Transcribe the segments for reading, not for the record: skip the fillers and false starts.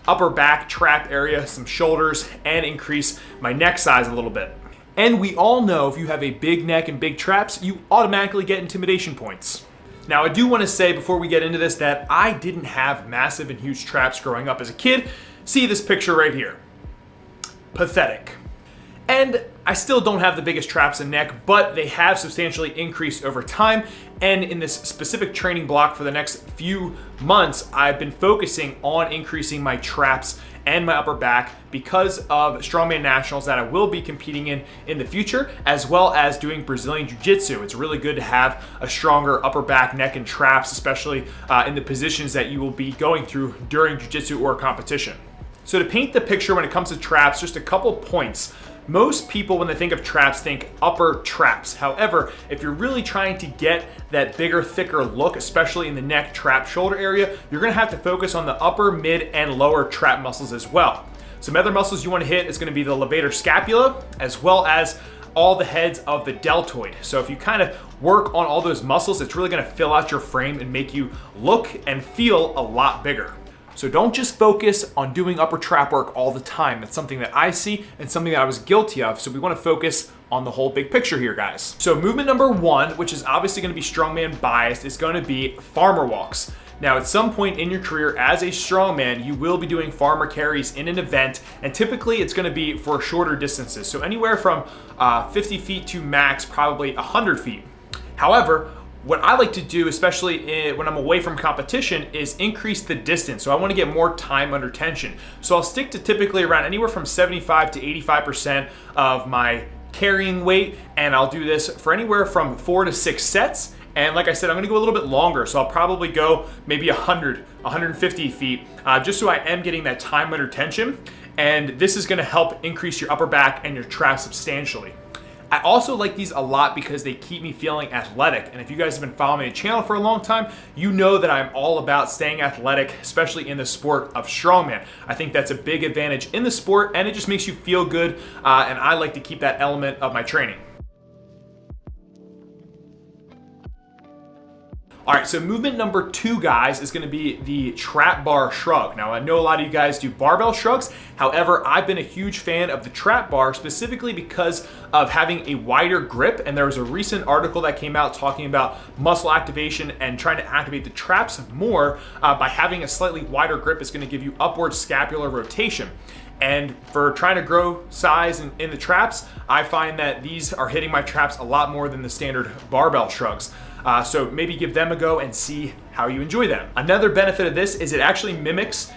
upper back trap area, some shoulders, and increase my neck size a little bit. And we all know if you have a big neck and big traps, you automatically get intimidation points. Now, I do want to say before we get into this that I didn't have massive and huge traps growing up as a kid. See this picture right here. Pathetic. And I still don't have the biggest traps and neck, but they have substantially increased over time. And in this specific training block for the next few months, I've been focusing on increasing my traps and my upper back because of strongman nationals that I will be competing in the future, as well as doing Brazilian Jiu-Jitsu. It's really good to have a stronger upper back, neck, and traps, especially in the positions that you will be going through during Jiu-Jitsu or competition. So to paint the picture when it comes to traps, just a couple points. Most people, when they think of traps, think upper traps. However, if you're really trying to get that bigger, thicker look, especially in the neck, trap, shoulder area, you're gonna have to focus on the upper, mid, and lower trap muscles as well. Some other muscles you wanna hit is gonna be the levator scapula, as well as all the heads of the deltoid. So if you kind of work on all those muscles, it's really gonna fill out your frame and make you look and feel a lot bigger. So don't just focus on doing upper trap work all the time. That's something that I see and something that I was guilty of. So we want to focus on the whole big picture here, guys. So movement number one, which is obviously going to be strongman biased, is going to be farmer walks. Now, at some point in your career as a strongman, you will be doing farmer carries in an event, and typically it's going to be for shorter distances. So anywhere from 50 feet to max, probably 100 feet. However, what I like to do, especially when I'm away from competition, is increase the distance. So I want to get more time under tension. So I'll stick to typically around anywhere from 75 to 85% of my carrying weight, and I'll do this for anywhere from 4 to 6 sets. And like I said, I'm gonna go a little bit longer, so I'll probably go maybe 100, 150 feet, just so I am getting that time under tension. And this is gonna help increase your upper back and your traps substantially. I also like these a lot because they keep me feeling athletic. And if you guys have been following my channel for a long time, you know that I'm all about staying athletic, especially in the sport of strongman. I think that's a big advantage in the sport, and it just makes you feel good. And I like to keep that element of my training. All right, so movement number two, guys, is gonna be the trap bar shrug. Now, I know a lot of you guys do barbell shrugs. However, I've been a huge fan of the trap bar specifically because of having a wider grip. And there was a recent article that came out talking about muscle activation and trying to activate the traps more by having a slightly wider grip is gonna give you upward scapular rotation. And for trying to grow size in the traps, I find that these are hitting my traps a lot more than the standard barbell shrugs. So maybe give them a go and see how you enjoy them. Another benefit of this is it actually mimics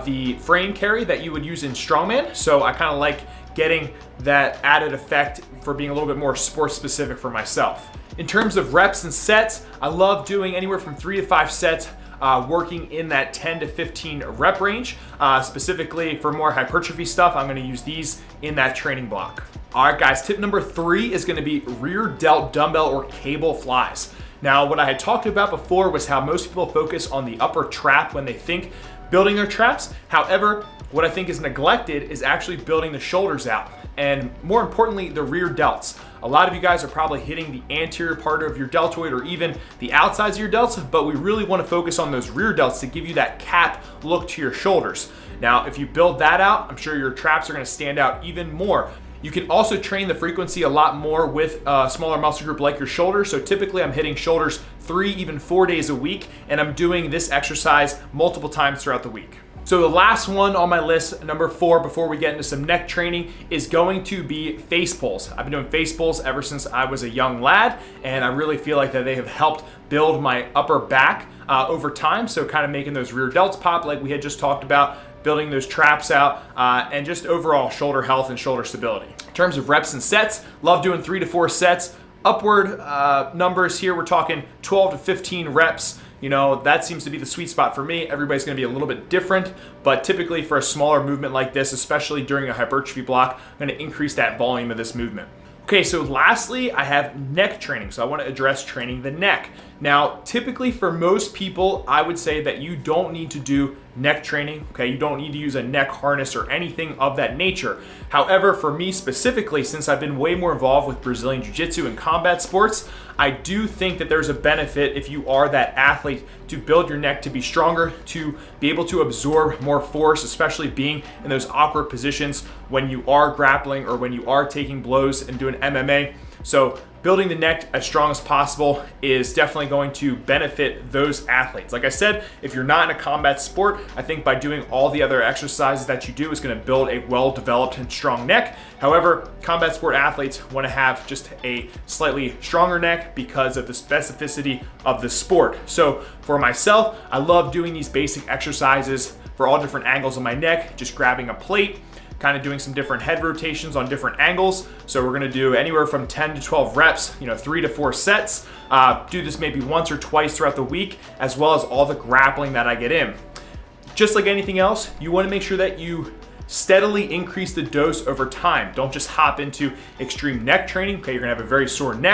the frame carry that you would use in strongman. So I kind of like getting that added effect for being a little bit more sports specific for myself. In terms of reps and sets, I love doing anywhere from 3 to 5 sets, working in that 10 to 15 rep range. Specifically for more hypertrophy stuff, I'm gonna use these in that training block. All right, guys, tip number 3 is gonna be rear delt dumbbell or cable flies. Now, what I had talked about before was how most people focus on the upper trap when they think building their traps. However, what I think is neglected is actually building the shoulders out, and more importantly, the rear delts. A lot of you guys are probably hitting the anterior part of your deltoid or even the outsides of your delts, but we really want to focus on those rear delts to give you that cap look to your shoulders. Now, if you build that out, I'm sure your traps are going to stand out even more. You can also train the frequency a lot more with a smaller muscle group like your shoulders. So typically I'm hitting shoulders 3, even 4 days a week, and I'm doing this exercise multiple times throughout the week. So the last one on my list, number 4, before we get into some neck training, is going to be face pulls. I've been doing face pulls ever since I was a young lad, and I really feel like that they have helped build my upper back over time. So kind of making those rear delts pop like we had just talked about, building those traps out, and just overall shoulder health and shoulder stability. In terms of reps and sets, love doing 3 to 4 sets. Upward numbers here, we're talking 12 to 15 reps. You know, that seems to be the sweet spot for me. Everybody's gonna be a little bit different, but typically for a smaller movement like this, especially during a hypertrophy block, I'm gonna increase that volume of this movement. Okay, so lastly, I have neck training. So I wanna address training the neck. Now, typically for most people, I would say that you don't need to do neck training, okay? You don't need to use a neck harness or anything of that nature. However, for me specifically, since I've been way more involved with Brazilian Jiu-Jitsu and combat sports, I do think that there's a benefit if you are that athlete to build your neck to be stronger, to be able to absorb more force, especially being in those awkward positions when you are grappling or when you are taking blows and doing MMA. So building the neck as strong as possible is definitely going to benefit those athletes. Like I said, if you're not in a combat sport, I think by doing all the other exercises that you do is going to build a well-developed and strong neck. However, combat sport athletes want to have just a slightly stronger neck because of the specificity of the sport. So for myself, I love doing these basic exercises for all different angles of my neck, just grabbing a plate, kind of doing some different head rotations on different angles. So we're gonna do anywhere from 10 to 12 reps, 3 to 4 sets. Do this maybe once or twice throughout the week, as well as all the grappling that I get in. Just like anything else, you wanna make sure that you steadily increase the dose over time. Don't just hop into extreme neck training, okay? You're gonna have a very sore neck.